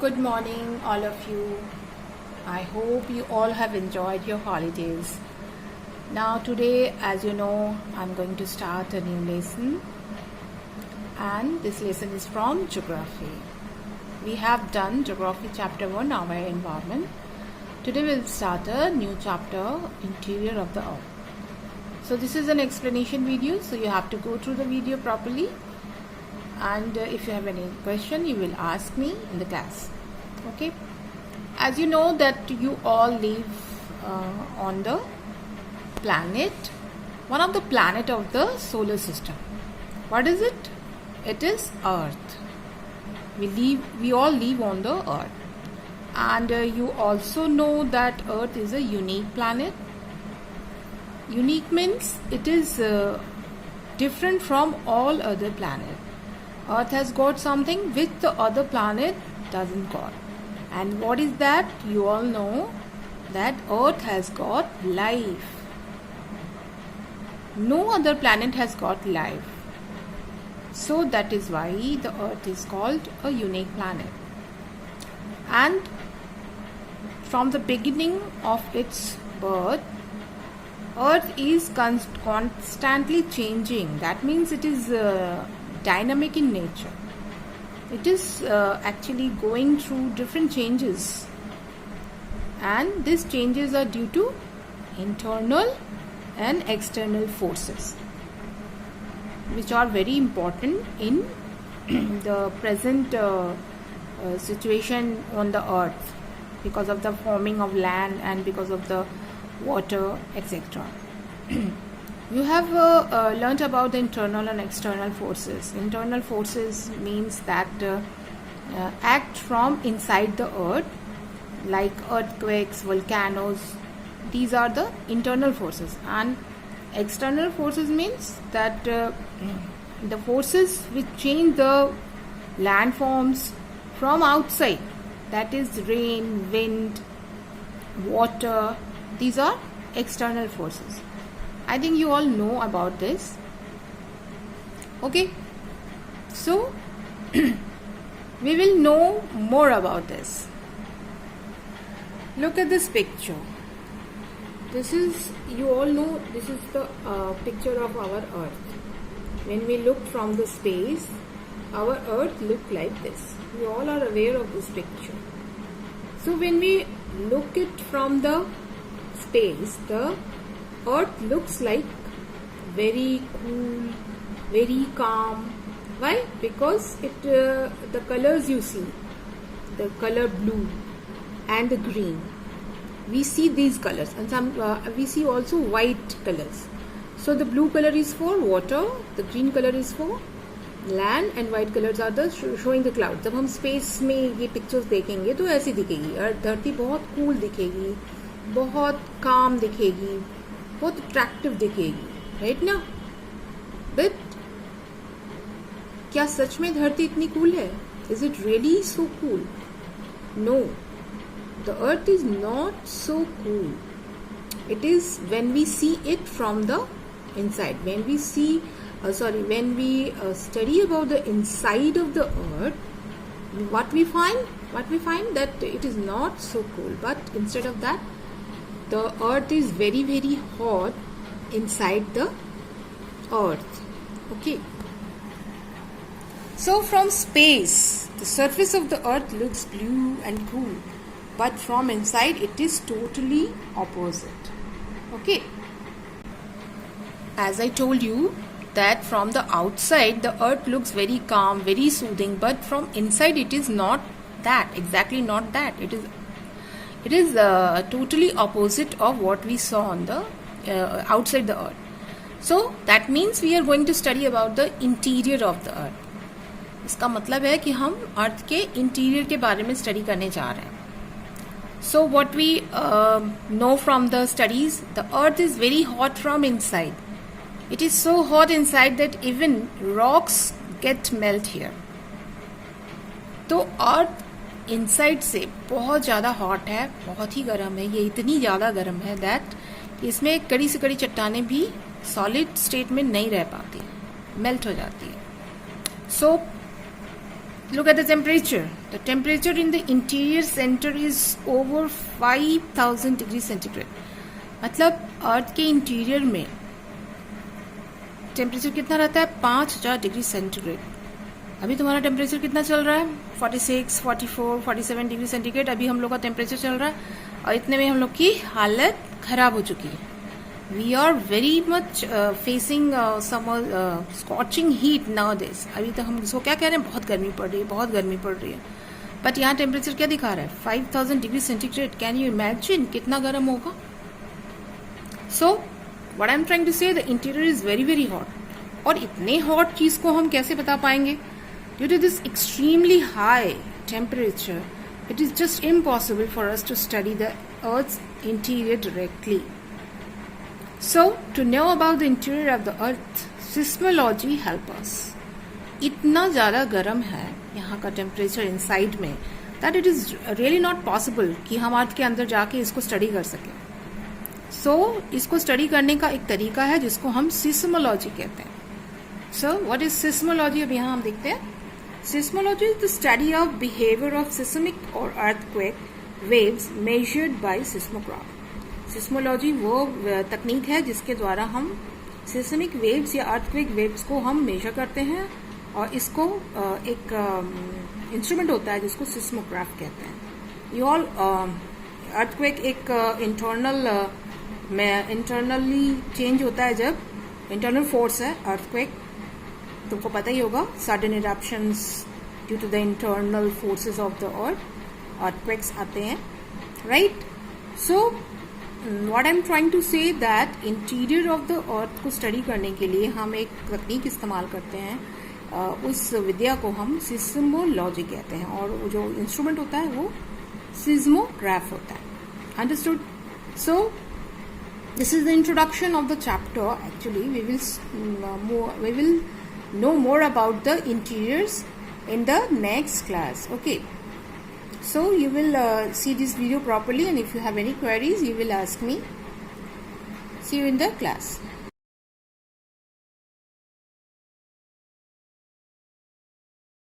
Good morning, all of you. I hope you all have enjoyed your holidays. Now, today, as you know, I'm going to start a new lesson, and this lesson is from Geography. We have done Geography Chapter 1, Our Environment. Today, we'll start a new chapter, Interior of the Earth. So, this is an explanation video, so you have to go through the video properly. And if you have any question, you will ask me in the class. Okay, as you know that you all live on the planet, one of the planet of the solar system. What is it? It is Earth. We all live on the Earth, and you also know that Earth is a unique planet. Unique means it is different from all other planets. Earth has got something which the other planet doesn't got. And what is that? You all know that Earth has got life. No other planet has got life. So that is why the Earth is called a unique planet. And from the beginning of its birth, Earth is constantly changing. That means it is dynamic in nature. It is actually going through different changes, and these changes are due to internal and external forces, which are very important in the present situation on the earth, because of the forming of land and because of the water, etc. You have learnt about the internal and external forces. Internal forces means that act from inside the earth, like earthquakes, volcanoes. These are the internal forces. And external forces means that the forces which change the landforms from outside. That is rain, wind, water. These are external forces. I think you all know about this. Okay, so we will know more about this. Look at this picture. This is, you all know, this is the picture of our Earth. When we look from the space, our Earth look like this. We all are aware of this picture. So when we look it from the space, the Earth looks like very cool, very calm. Why? Because it the colors you see, the color blue and the green, we see these colors, and some we see also white colors. So the blue color is for water, the green color is for land, and white colors are the showing the clouds. जब हम space में ये pictures देखेंगे तो ऐसी दिखेगी, और धरती बहुत cool दिखेगी, बहुत calm दिखेगी, बहुत अट्रैक्टिव दिखेगी, राइट ना? बट क्या सच में धरती इतनी कूल है? Is it really so cool? No, the earth is not so cool. It is when we see it from the inside. When we see when we study about the inside of the earth, what we find that it is not so cool, but instead of that, the earth is very, very hot inside the earth. Okay. So from space, the surface of the earth looks blue and cool, but from inside it is totally opposite. Okay. As I told you that from the outside the earth looks very calm, very soothing, but from inside it is not that, exactly not that. It is totally opposite of what we saw on the outside the earth. So that means we are going to study about the interior of the earth. इसका मतलब है कि हम अर्थ के interior के बारे में study करने जा रहे हैं. So what we know from the studies, the earth is very hot from inside. It is so hot inside that even rocks get melt here. तो अर्थ इनसाइड से बहुत ज़्यादा हॉट है, बहुत ही गर्म है. ये इतनी ज़्यादा गर्म है दैट इसमें कड़ी से कड़ी चट्टानें भी सॉलिड स्टेट में नहीं रह पाती, मेल्ट हो जाती है. सो look at the temperature. The temperature in the interior center is over 5000 degree centigrade. मतलब अर्थ के इंटीरियर में टेम्परेचर कितना रहता है? 5000 डिग्री सेंटीग्रेड. अभी तुम्हारा टेम्परेचर कितना चल रहा है? 46, 44, 47 डिग्री सेंटीग्रेड अभी हम लोग का टेम्परेचर चल रहा है, और इतने में हम लोग की हालत खराब हो चुकी है. We are very much facing some scorching heat nowadays. अभी तो हम इसको क्या कह रहे हैं? बहुत गर्मी पड़ रही है, बहुत गर्मी पड़ रही है. बट यहाँ टेम्परेचर क्या दिखा रहा है? 5000 degree centigrade. Can you imagine कितना गर्म होगा? So what I am trying to say, the interior is very very hot. और इतने हॉट चीज को हम कैसे बता पाएंगे? Due to this extremely high temperature, it is just impossible for us to study the Earth's interior directly. So, to know about the interior of the Earth, seismology help us. इतना ज़्यादा गर्म है यहाँ का टेम्परेचर इनसाइड में, that it is really not possible कि हम अर्थ के अंदर जाके इसको स्टडी कर सकें. So, इसको स्टडी करने का एक तरीका है जिसको हम seismology कहते हैं. So, what is seismology? अब यहाँ हम देखते हैं. Seismology is the study of behavior of seismic or earthquake waves measured by seismograph. Seismology वो तकनीक है जिसके द्वारा हम seismic waves या earthquake waves को हम मेजर करते हैं, और इसको एक इंस्ट्रूमेंट होता है जिसको seismograph कहते हैं. ये ऑल earthquake एक इंटरनली चेंज होता है जब इंटरनल फोर्स है earthquake. तुमको पता ही होगा, sudden eruptions due to the internal forces of the earth, earthquakes आते हैं, right? So what I am trying to say that interior of the earth को स्टडी करने के लिए हम एक तकनीक इस्तेमाल करते हैं. उस विद्या को हम सिस्मोलॉजी कहते हैं, और वो जो इंस्ट्रूमेंट होता है वो सिस्मोग्राफ होता है. Understood? So this is the introduction of the chapter. Actually we will know more about the interiors in the next class. Okay, so you will see this video properly, and if you have any queries you will ask me. See you in the class.